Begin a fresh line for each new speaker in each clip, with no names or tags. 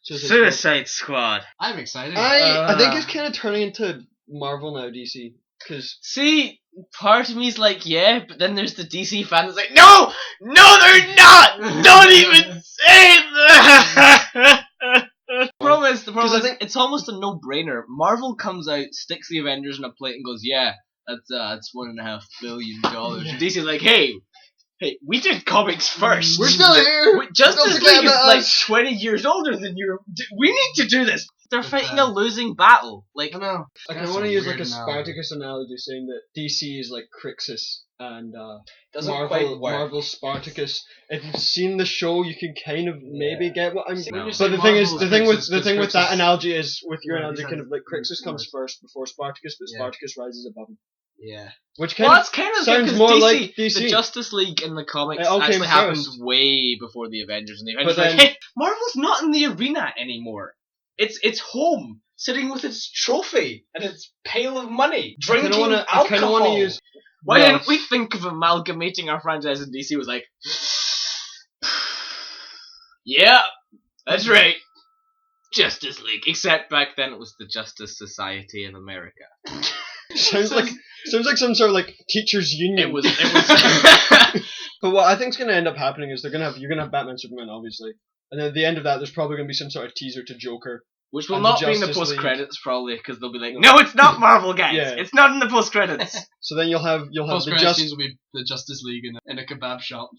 Suicide Squad.
I'm excited.
I think it's kind of turning into Marvel now, DC. Cause
See, part of me is like, yeah, but then there's the DC fan that's like, no, they're not. Don't even say that. The problem is, it's almost a no-brainer. Marvel comes out, sticks the Avengers on a plate, and goes, yeah, that's $1.5 billion. And DC's like, hey, we did comics first.
We're still here.
Justice League is like 20 years older than you. We need to do this. They're fighting a losing battle. Like,
I know.
I kind of want to use like a Spartacus analogy, saying that DC is like Crixus and Marvel's Spartacus. If you've seen the show, you can kind of maybe get what I'm. No. But the thing with that analogy is, with your analogy, kind of like Crixus comes first before Spartacus, but Spartacus rises above him.
Yeah.
Which kind of sounds more like DC.
The Justice League in the comics actually happened way before the Avengers, and the Avengers were like, hey, Marvel's not in the arena anymore. It's home, sitting with its trophy and its pail of money, drinking alcohol. Why didn't we think of amalgamating our franchise? And DC was like, yeah, that's right, Justice League. Except back then it was the Justice Society of America.
Sounds like some sort of like teachers' union.
It was.
But what I think's gonna end up happening is you're gonna have Batman, Superman, obviously, and then at the end of that, there's probably gonna be some sort of teaser to Joker,
which will not be in the post credits probably, because they'll be like, no, it's not Marvel, guys. Yeah. It's not in the post credits.
So then you'll have
the Justice will be the Justice League in a kebab shop.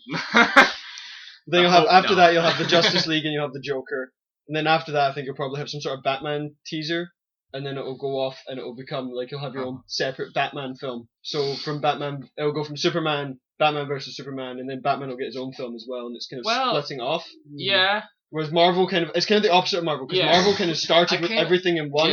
Then you'll have that you'll have the Justice League and you'll have the Joker, and then after that I think you'll probably have some sort of Batman teaser. And then it'll go off, and it'll become like you'll have your own separate Batman film. So from Batman, it'll go from Superman, Batman versus Superman, and then Batman will get his own film as well, and it's kind of splitting off.
Yeah.
Whereas Marvel it's kind of the opposite of Marvel, because Marvel kind of started with everything in one,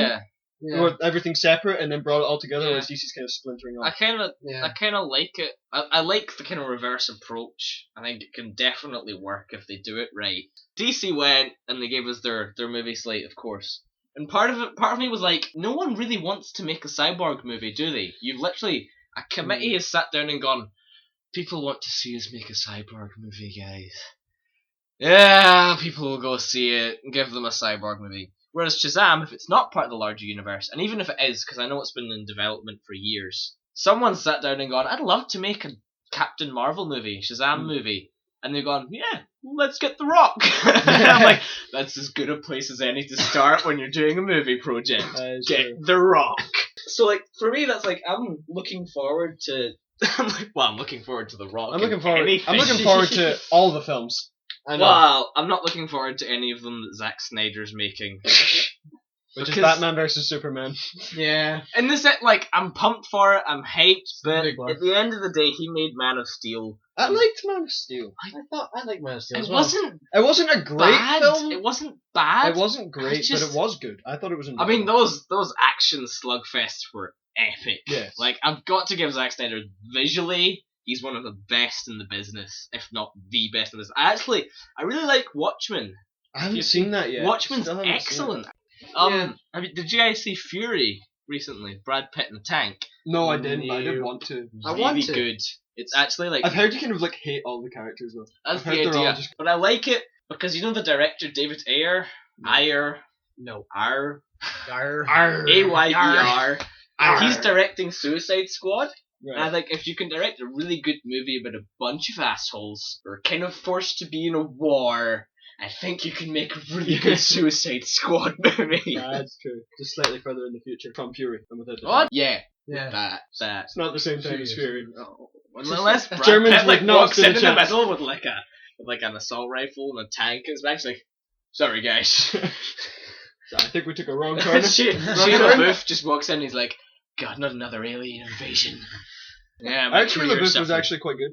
or everything separate, and then brought it all together. Whereas DC's kind of splintering off.
I kind of like it. I like the kind of reverse approach. I think it can definitely work if they do it right. DC went and they gave us their movie slate, of course. And part of me was like, no one really wants to make a Cyborg movie, do they? You've literally, a committee has sat down and gone, people want to see us make a Cyborg movie, guys. Yeah, people will go see it and give them a Cyborg movie. Whereas Shazam, if it's not part of the larger universe, and even if it is, because I know it's been in development for years, someone sat down and gone, I'd love to make a Captain Marvel movie, Shazam movie. And they've gone, yeah, let's get The Rock. I'm like, that's as good a place as any to start when you're doing a movie project. Get The Rock. So, like, for me, that's like, I'm looking forward to... I'm looking forward to The Rock. I'm looking
forward to all the films.
Well, I'm not looking forward to any of them that Zack Snyder's making.
Which is Batman versus Superman.
Yeah. And this, like, I'm pumped for it, I'm hyped, but at the end of the day, he made Man of Steel.
I liked Man of Steel.
I liked Man of Steel as
well.
It wasn't a great film.
It wasn't bad.
It wasn't great, but it was good. I thought it was enjoyable.
I mean, those action slugfests were epic.
Yes.
Like, I've got to give Zack Snyder, visually, he's one of the best in the business, if not the best in the business. I really like Watchmen.
I haven't seen that yet.
Watchmen's excellent. Did you guys see Fury recently? Brad Pitt in the tank.
No, I didn't. But I did want to.
Really good. It's actually like
I've heard you kind of like hate all the characters though.
That's the idea. But I like it because you know the director David Ayer. Ayer. He's directing Suicide Squad. Right. And I think if you can direct a really good movie about a bunch of assholes who are kind of forced to be in a war, I think you can make a really good Suicide Squad movie.
Yeah, that's true. Just slightly further in the future. From Fury. And without the
what? Yeah.
That. It's not the same time as Fury.
No. Unless Brad
Germans
Pitt,
like
walks in the middle with like an assault rifle and a tank, and it's actually like, sorry guys.
So I think we took a wrong turn.
Shia LaBeouf just walks in and he's like, God, not another alien invasion. Yeah,
actually, LaBeouf was actually quite good.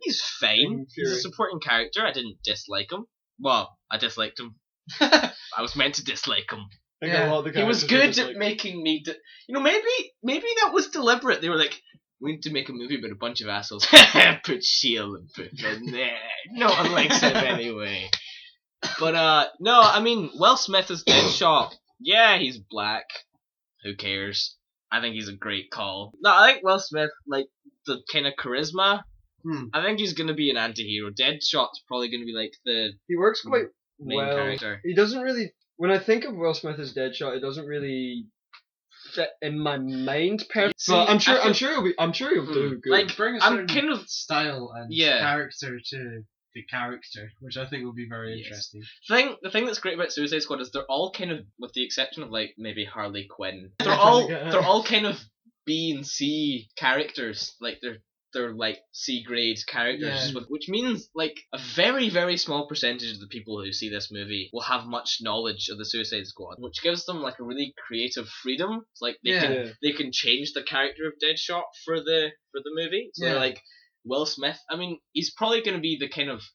He's fine. He's a supporting character. I didn't dislike him. Well, I disliked him. I was meant to dislike him. He was good at making me... maybe that was deliberate. They were like, we need to make a movie about a bunch of assholes. Put Shia LaBeouf in there. No one likes him anyway. But, no, I mean, Will Smith is Deadshot. Yeah, he's black. Who cares? I think he's a great call. No, I think Will Smith, like, the kind of charisma, I think he's going to be an anti-hero. Deadshot's probably going to be, like, the...
He works quite
main
well.
Character.
He doesn't really when I think of Will Smith as Deadshot, it doesn't really fit in my mind. But I'm sure he'll do good.
Like,
Bring a
I'm
certain
kind of
style and
Yeah.
character to the character, which I think will be very interesting.
the thing that's great about Suicide Squad is they're all kind of, with the exception of like maybe Harley Quinn, they're
Yeah.
all kind of B and C characters. Like they're like C grade characters,
Yeah.
which means like a very very small percentage of the people who see this movie will have much knowledge of the Suicide Squad, which gives them like a really creative freedom. It's like they can change the character of Deadshot for the movie. So they're like, Will Smith, I mean, he's probably going to be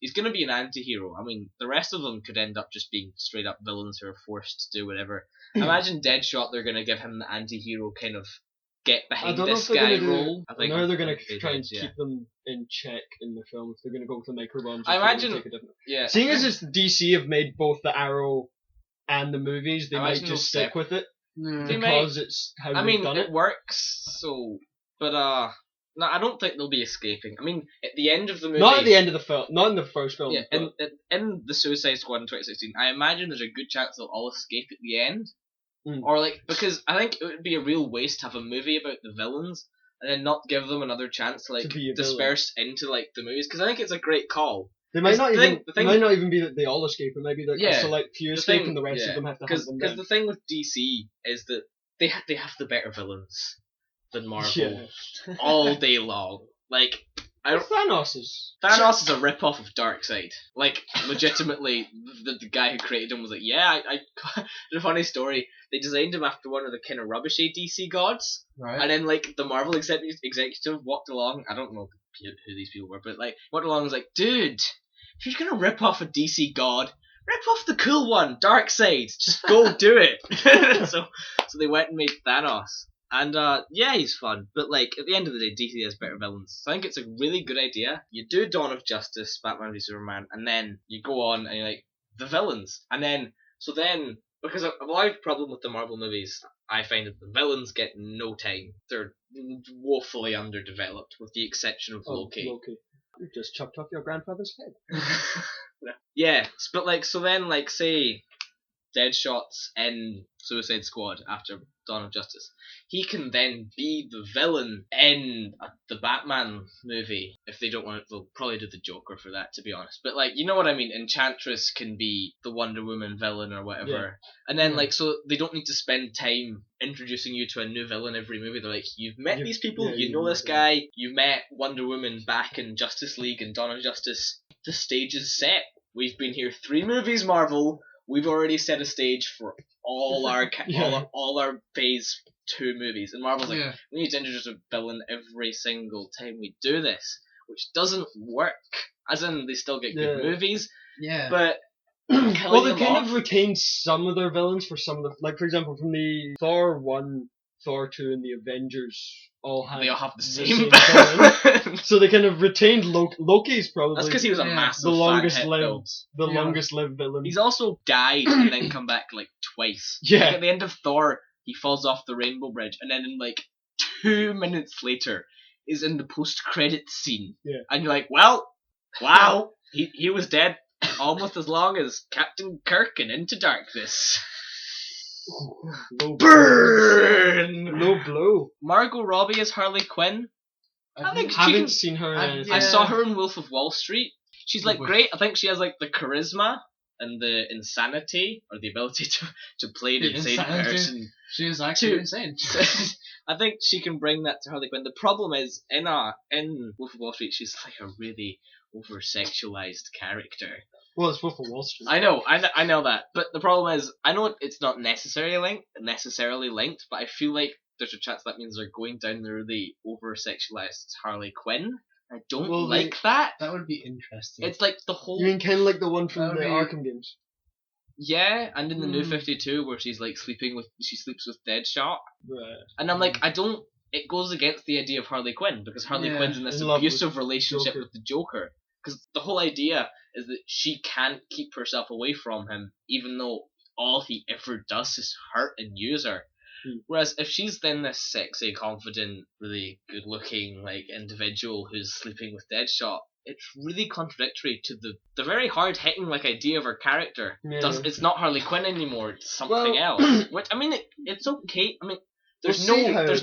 he's going to be an anti-hero. I mean, the rest of them could end up just being straight up villains who are forced to do whatever. Imagine Deadshot, they're going to give him the anti-hero kind of get behind this guy role. I think
they're going to try and keep them in check in the film. If they're going to go with the microbombs,
I imagine,
take a different... Seeing as it's DC have made both the Arrow and the movies, they might just stick with it. Because it's how they've done it.
It works, so... But, no, I don't think they'll be escaping. I mean, at the end of the movie...
Not at the end of the film. Not in the first film.
Yeah, in the Suicide Squad in 2016, I imagine there's a good chance they'll all escape at the end. Or like, because I think it would be a real waste to have a movie about the villains and then not give them another chance to like disperse into like the movies, because I think it's a great call.
They might not even be that they all escape, it might be that a select few escape and the rest of them have to hunt them down.
Because the thing with DC is that they have the better villains than Marvel all day long. Like,
Thanos is
a rip-off of Darkseid. Like, legitimately, the guy who created him was like, I a funny story. They designed him after one of the kind of rubbishy DC gods.
Right.
And then, like, the Marvel executive walked along, I don't know who these people were, but, like, walked along and was like, dude, if you're gonna rip off a DC god, rip off the cool one, Darkseid. Just go do it. So they went and made Thanos. And, he's fun. But, like, at the end of the day, DC has better villains. So I think it's a really good idea. You do Dawn of Justice, Batman v Superman, and then you go on and you're like, the villains. And then, because a large problem with the Marvel movies, I find that the villains get no time. They're woefully underdeveloped, with the exception of Loki.
You just chopped off your grandfather's head.
But, like, so then, like, say, Deadshot's in Suicide Squad after Dawn of Justice. He can then be the villain in the Batman movie. If they don't want it, they'll probably do the Joker for that, to be honest. But, like, you know what I mean? Enchantress can be the Wonder Woman villain or whatever. Yeah. And then, like, so they don't need to spend time introducing you to a new villain every movie. They're like, you've met these people, you know this guy, you met Wonder Woman back in Justice League and Dawn of Justice. The stage is set. We've been here 3 movies, Marvel. We've already set a stage for all our all our phase 2 movies, and Marvel's like, we need to introduce a villain every single time we do this, which doesn't work. As in, they still get good movies, but
they kind of retained some of their villains for some of the, like, for example, from the Thor 1, Thor 2, and the Avengers. They all have the same villain. So they kind of retained Loki's probably.
That's because he was a massive
the longest lived villain.
He's also died and then come back like twice. Yeah. Like, at the end of Thor, he falls off the Rainbow Bridge, and then in like 2 minutes later is in the post-credits scene. Yeah. And you're like, well, wow, he was dead almost as long as Captain Kirk in Into Darkness. Burn!
Low blow.
Margot Robbie as Harley Quinn.
I haven't seen her.
I saw her in Wolf of Wall Street. She's like great. I think she has like the charisma and the insanity, or the ability to play an insane person.
She is actually insane.
I think she can bring that to Harley Quinn. The problem is in Wolf of Wall Street, she's like a really over-sexualized character.
Well, it's Wolf of Wall Street.
I know that. But the problem is, I know it's not necessarily linked, but I feel like there's a chance that means they're going down the really over-sexualized Harley Quinn. I don't like that.
That would be interesting.
It's like the whole...
You mean kind of like the one from the Arkham games?
Yeah, and in the New 52, where she's like she sleeps with Deadshot.
Right.
And I'm like, it goes against the idea of Harley Quinn, because Harley Quinn's in this abusive relationship with the Joker. Because the whole idea is that she can't keep herself away from him, even though all he ever does is hurt and use her. Whereas if she's then this sexy, confident, really good-looking like individual who's sleeping with Deadshot, it's really contradictory to the very hard-hitting like idea of her character.
Yeah.
It's not Harley Quinn anymore. It's something else. Which I mean, it's okay. I mean, there's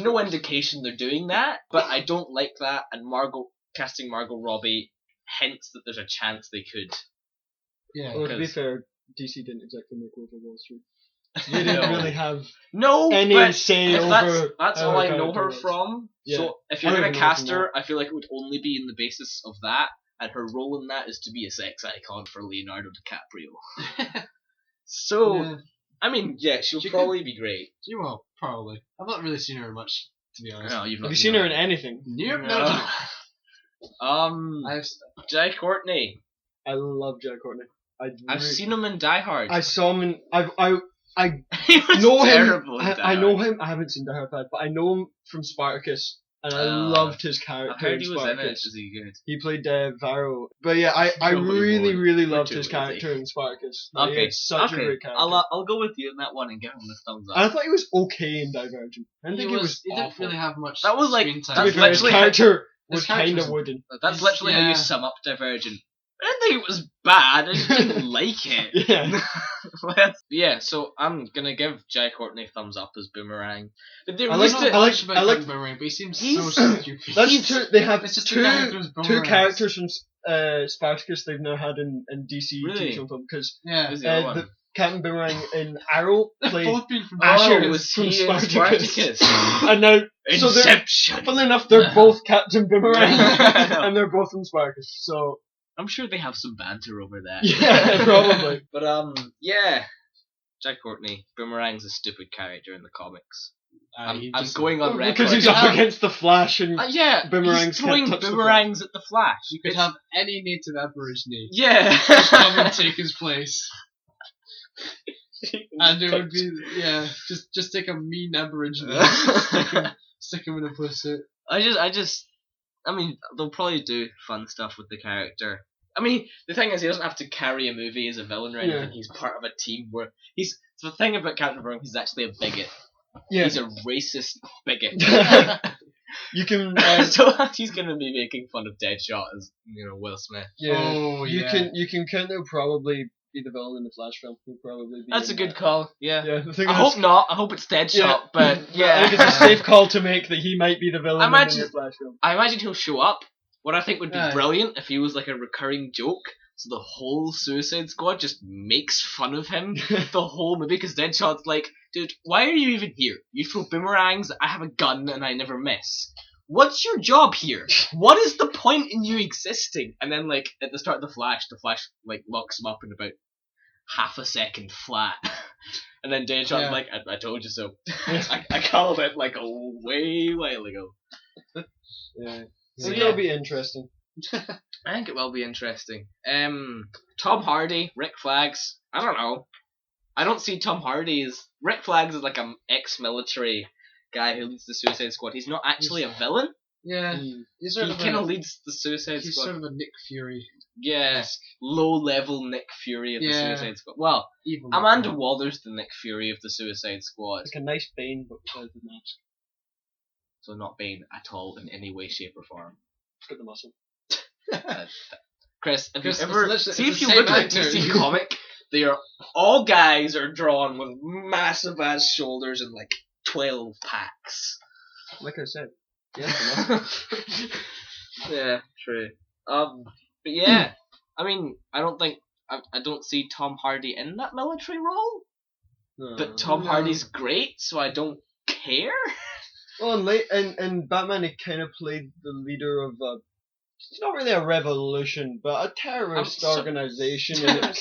no indication they're doing that, but I don't like that. And casting Margot Robbie hints that there's a chance they could.
Yeah.
Well, to be fair, DC didn't exactly make over Wall Street. They
No.
didn't really have
No,
any
but
say
if
over.
that's
how
all I know
character
her
was.
from.
Yeah.
So if
I
you're
don't
gonna
even know
cast
from
her, I feel like it would only be in the basis of that, and her role in that is to be a sex icon for Leonardo DiCaprio. So,
Yeah.
I mean, yeah, she'll
She
probably be great.
She will, probably. I've not really seen her much, to be honest.
No, you've not
Have you seen her in anything?
Nope,
No.
no.
Jai Courtney.
I love Jack Courtney.
I've seen him in Die Hard.
I saw him in. I
He was
know him.
terrible in Die
I know
Hard.
him. I haven't seen Die Hard 5, but I know him from Spartacus, and I
Oh.
loved his character.
I've heard he was in it.
Spartacus.
Is he good?
He played Varro. But yeah, I
Nobody
really,
would.
really
We're
loved
too
his
lazy.
character in Spartacus. Like, he
Okay,
had such a great character.
I'll go with you on that one and give him the thumbs up.
And I thought he was okay in Divergent. I didn't think he was
He didn't
awful.
really have much
That was like-
screen time.
To be
that's
fair, his
literally
character
his
was kind
character
of
was-
wooden.
That's literally how
yeah.
you sum up Divergent. I didn't think it was bad. I just didn't like it.
Yeah.
Yeah, so I'm gonna give Jai Courtney thumbs up as Boomerang. But they
I
used
like
to.
I like-
about
I like-
Boomerang, but he seems
He's-
so stupid.
That's two. They have
It's just
two
two
characters from Spartacus they've now had in DC
Really?
TV film because
Yeah.
Who's the other one?
the Captain Boomerang in Arrow
They've
played
both been from
Asher
Oh,
is
was
from
he in
Spartacus.
Spartacus?
and now so they're
Inception.
funnily enough they're both Captain Boomerang and they're both from Spartacus. So
I'm sure they have some banter over that.
yeah, probably.
But yeah. Jai Courtney, Boomerang's a stupid character in the comics. I'm going on record.
Because he's up against the Flash and
Yeah,
Boomerangs
he's throwing
can't touch the
boomerangs at the Flash.
You could have any native aborigine
Yeah.
come and take his place. And it would be, just take a mean aborigine, stick him in a pussy.
I mean, they'll probably do fun stuff with the character. I mean, the thing is, he doesn't have to carry a movie as a villain or anything.
Yeah.
He's part of a team where the thing about Captain Boomerang, he's actually a bigot.
yeah.
He's a racist bigot.
You can
So he's gonna be making fun of Deadshot as Will Smith.
yeah.
Oh,
You can count they'll probably be the villain in the Flash film. He'll probably be
That's a
in
good
that.
call. Yeah.
Yeah, the thing
I
is-
hope not. I hope it's Deadshot.
Yeah.
But yeah,
I think it's a safe call to make that he might be the villain in the
Imagine-
new Flash film.
I imagine he'll show up. What I think would be
Aye.
brilliant if he was like a recurring joke. So the whole Suicide Squad just makes fun of him the whole movie because Deadshot's like, dude, why are you even here? You throw boomerangs, I have a gun, and I never miss. What's your job here? What is the point in you existing? And then like at the start of the Flash like locks him up in about half a second flat. And then Deadshot's
Yeah.
like, I told you so. I called it like a way while ago.
Yeah.
So,
So
yeah.
it'll be interesting.
I think it will be interesting. Tom Hardy, Rick Flags. I don't know. I don't see Tom Hardy as Rick Flags is like an ex-military guy who leads the Suicide Squad. He's not actually a villain.
Yeah,
Mm.
he's
He
sort of
kind of
a,
leads the Suicide
he's
Squad.
sort of a Nick Fury.
Yeah, low-level Nick Fury of the
Yeah.
Suicide Squad. Well,
Evil.
Amanda Waller's the Nick Fury of the Suicide Squad,
Like a nice Bane, but without the mask.
so not Bane at all in any way, shape, or form.
It's got the muscle.
Chris, have
Chris,
you
it's
ever
literally-
see
it's
if
the
you
same
look at a
actor.
DC comic? They are all guys are drawn with massive ass shoulders and like 12 packs.
Like I said. Yeah.
Yeah, true. But yeah, I mean, I don't see Tom Hardy in that military role, but Tom
No.
Hardy's great, so I don't care.
Well, in Batman, he kind of played the leader of a. It's not really a revolution, but a terrorist
So-
organization, and it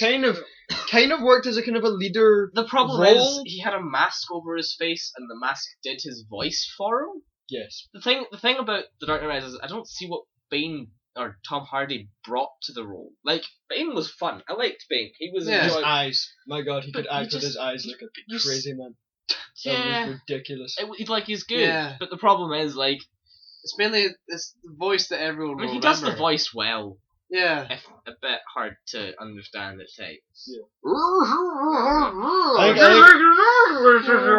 kind of worked as a kind of a leader.
The problem
Role?
is he had a mask over his face, and the mask did his voice for him.
Yes.
The thing about The Dark Knight Rises is I don't see what Bane or Tom Hardy brought to the role. Like, Bane was fun. I liked Bane. He was
Yeah.
His
enjoyable.
eyes. My God, he
But
could act
you
with his
just-
eyes like a
you s-
crazy man. That
Yeah,
was ridiculous.
he's good.
Yeah.
But the problem is, like,
It's mainly this voice that everyone
I mean,
will
he does the
remember.
voice well.
Yeah.
If a bit hard to understand at times.
I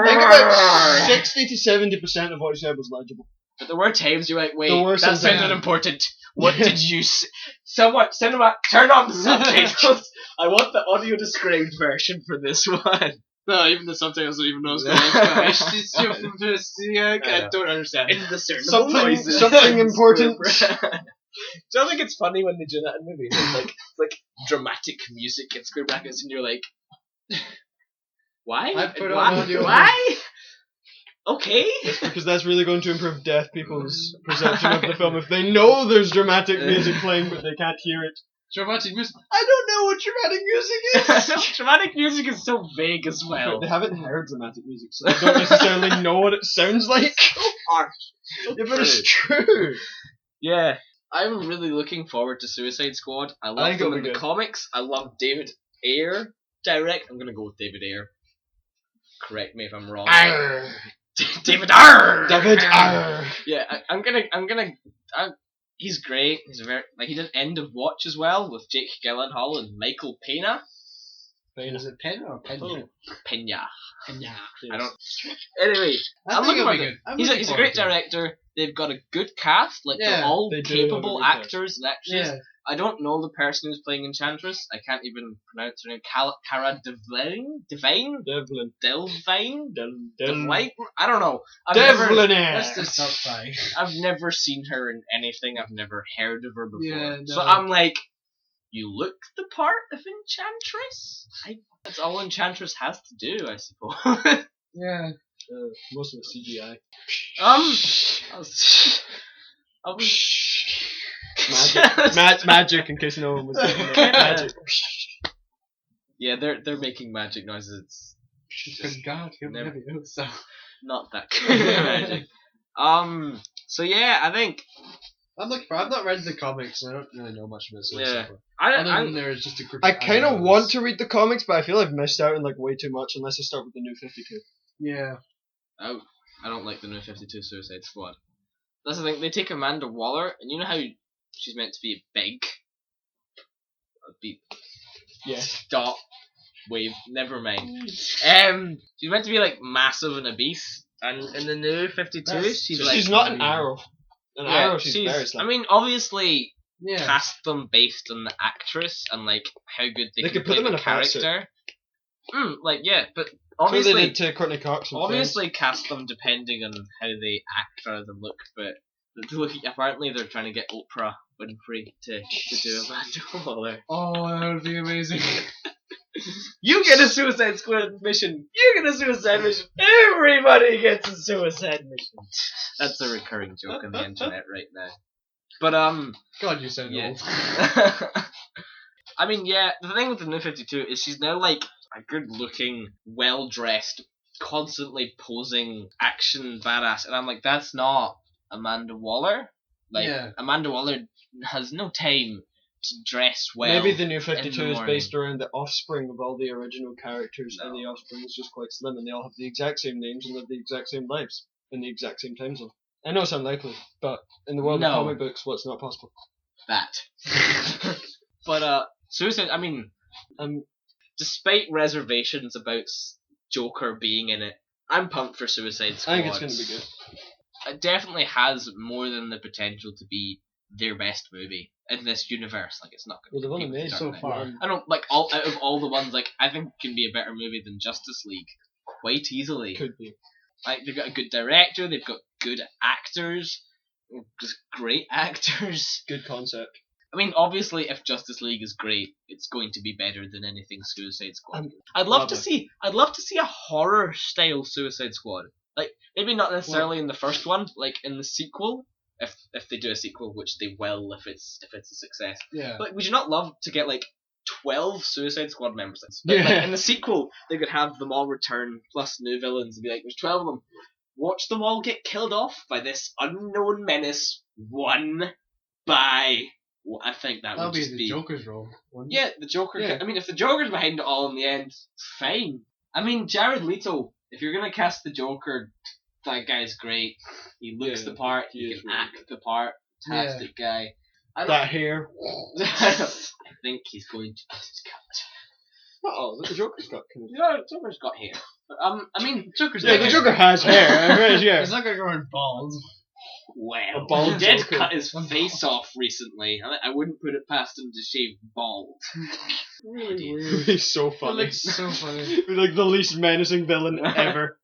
think about 60 to 70% of what he said was legible.
But there were times you're like, wait,
There were
that
some
sounds
times.
unimportant. What did you say? Someone, cinema, turn on the subtitles. I want the audio described version for this one.
No, even the subtitles don't even know what's going on. I don't understand.
Indiscernible
Something
noises.
important.
Do you think it's funny when they do that in movies? It's like dramatic music in square brackets, and you're like, why?
I put
why?
on audio.
Why? Okay.
Because that's really going to improve deaf people's perception of the film. If they know there's dramatic music playing, but they can't hear it.
Dramatic music. I don't know what dramatic music is.
Dramatic music is so vague as well.
They haven't heard dramatic music, so they don't necessarily know what it sounds like.
Harsh.
Yeah, but it's true.
Yeah. I'm really looking forward to Suicide Squad. I love
think
them
it'll
in
be
the
good.
comics. I love David Ayer direct. I'm gonna go with David Ayer. Correct me if I'm wrong.
Arr.
David Ayer.
David Arr.
Yeah, I'm gonna. He's great. He's very he did End of Watch as well with Jake Gyllenhaal and Michael Pena.
Is it Pen or Pena?
Pena.
Pena.
I don't. Anyway,
I
I'm
think
looking
it'll
for
be
it.
good.
He's a great director. They've got a good cast. Like
Yeah,
they're all
they do have a
capable
good cast.
actors and actresses.
Yeah.
I don't know the person who's playing Enchantress. I can't even pronounce her name. Cara Delevingne?
Devlin.
Delvine?
Devlin.
Devlin? I don't know.
Let's just stop trying.
I've never seen her in anything. I've never heard of her before.
Yeah, no.
So I'm like, you look the part of Enchantress? That's all Enchantress has to do, I suppose.
Yeah.
Most of the CGI.
I was
Magic, in case no one was getting that. Magic.
Yeah, they're making magic noises.
Because God, he'll
Never-
never know. So.
Not that kind of magic. So yeah, I think
I've not read the comics, and I don't really know much about it.
Yeah.
So
I
other than there's just a group.
I
of
kind of
animals.
want to read the comics, but I feel I've missed out on like way too much unless I start with the New 52.
Yeah.
I don't like the new 52 Suicide Squad. That's the thing. They take Amanda Waller, and you know how she's meant to be big.
Yeah.
Stop. Wave. Never mind. She's meant to be like massive and obese, and in the new 52,
She's not an arrow. An arrow, she's very slim.
I mean, obviously,
Yeah.
cast them based on the actress and like how good they can
could put
play
them in
the
a fat suit.
character. But
So they
obviously,
did to Courtney Cox. and
obviously cast them depending on how they act rather than look. But apparently they're trying to get Oprah Winfrey to do Amanda Waller.
Oh, that would be amazing.
You get a Suicide Squad mission. You get a suicide mission. Everybody gets a suicide mission. That's a recurring joke on the internet right now. But
God, you sound
yeah.
old.
I mean, yeah. The thing with the new 52 is she's now like a good-looking, well-dressed, constantly posing action badass, and I'm like, that's not Amanda Waller. Like
Yeah.
Amanda Waller has no time to dress well.
Maybe the New
in
52
the
is
morning.
based around the offspring of all the original characters, and the offspring is just quite slim, and they all have the exact same names and live the exact same lives in the exact same time zone. I know it's unlikely, but in the world
No.
of comic books, what's not possible?
That. But Suicide. I mean, despite reservations about Joker being in it, I'm pumped for Suicide Squad.
I think it's going to be good.
It definitely has more than the potential to be their best movie in this universe. Like, it's not
Well,
going
they've
to
only
be
made
so far.
I don't like out of all the ones. Like, I think it can be a better movie than Justice League quite easily.
Could be.
Like, they've got a good director. They've got good actors. Just great actors.
Good concept.
I mean, obviously, if Justice League is great, it's going to be better than anything Suicide Squad. I'd love to see a horror style Suicide Squad. Like, maybe not necessarily in the first one, like in the sequel, if they do a sequel, which they will if it's a success.
Yeah.
But would you not love to get like 12 Suicide Squad members? But,
Yeah.
like, in the sequel, they could have them all return plus new villains and be like, there's 12 of them. Watch them all get killed off by this unknown menace, one by. Well, I think that
That'll
would
be
just
the Joker's role. wouldn't it?
Yeah, the Joker.
Yeah.
I mean, if the Joker's behind it all in the end, fine. I mean, Jared Leto. If you're gonna cast the Joker, that guy's great. He looks
Yeah,
the part.
he
He
is
can
really
act the part. Fantastic guy. I
That hair.
think he's going to get his cut.
Oh, the Joker's got kind of...
Yeah, Joker's got hair. But, I mean,
Joker's
Yeah, the Joker has hair. Right, yeah.
He's not gonna go in bald.
Well,
A bald
he did
Joker.
cut his face off recently. I wouldn't put it past him to shave bald.
Really
Idiot.
weird.
He's so
That
funny.
looks so funny.
He's like the least menacing villain ever.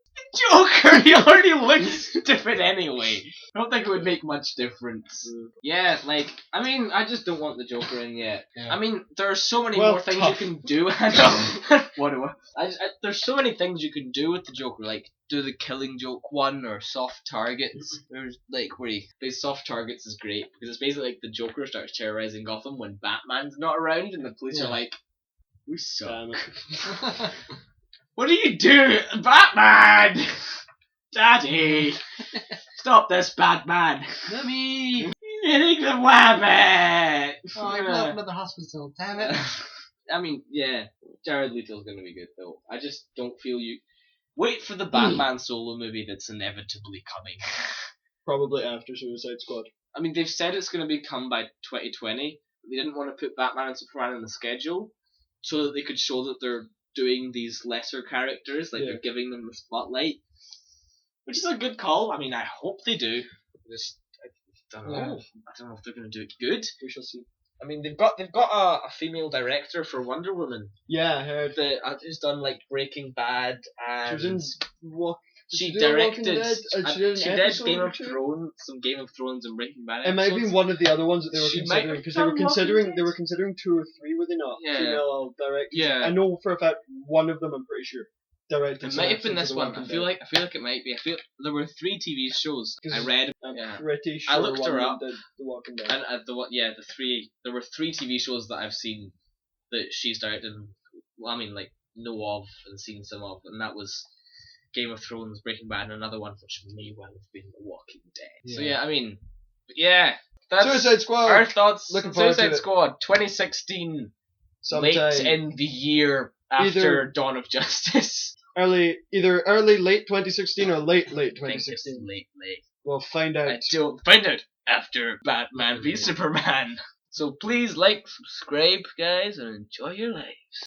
Joker, he already looks stupid anyway. I don't think it would make much difference. Yeah, like, I mean, I just don't want the Joker in yet.
Yeah.
I mean, there are so many
Well,
more things
tough.
you can do. I know. What do there's so many things you can do with the Joker, like do the Killing Joke one or soft targets. There's like where soft targets is great because it's basically like the Joker starts terrorizing Gotham when Batman's not around and the police
Yeah.
are like, we suck.
Damn it.
What do you do, Batman? Daddy, stop this, Batman!
Mummy!
He's hitting the rabbit.
Oh, I blew up another hospital, damn it.
I mean, yeah, Jared Leto's gonna be good though. I just don't feel you. Wait for the Batman solo movie that's inevitably coming.
Probably after Suicide Squad.
I mean, they've said it's gonna be come by 2020. They didn't want to put Batman and Superman in the schedule so that they could show that they're doing these lesser characters, like
Yeah.
they're giving them the spotlight, which is a good call. I mean, I hope they do. I don't know.
Yeah.
I don't know if they're gonna do it good.
We shall see.
I mean, they've got a female director for Wonder Woman
Yeah, I heard.
who's done like Breaking Bad and
She was in
she
did Walking
directed.
Dead, and she did an episode
Game
or
of
two?
Thrones, some Game of Thrones and Breaking Bad.
It might have been
episodes.
one of the other ones that they were
She might
considering
have
because they were
done Walking
considering
Dead.
they were considering 2 or 3, were they not?
Yeah.
Female directors.
Yeah.
I know for a fact one of them. I'm pretty sure directed.
It
some
might have been
episodes
this
of The
one.
Walking
I feel like it might be. I feel there were 3 TV shows.
'Cause
I read.
I'm
Yeah.
pretty sure
I looked
one
her
of them
up.
did The Walking Dead.
And the 3. There were 3 TV shows that I've seen that she's directed. Well, I mean, like know of and seen some of, and that was Game of Thrones, Breaking Bad, and another one which may well have been The Walking Dead. So yeah, I mean, yeah, that's
Suicide Squad.
our thoughts.
Looking
on
forward to
Suicide
it.
Squad, 2016,
Sometime
late in the year after
Either-
Dawn of Justice.
either early late 2016 or late
I think it's
2016.
late.
We'll find out.
I don't find out after Batman v Superman. So please like, subscribe, guys, and enjoy your lives.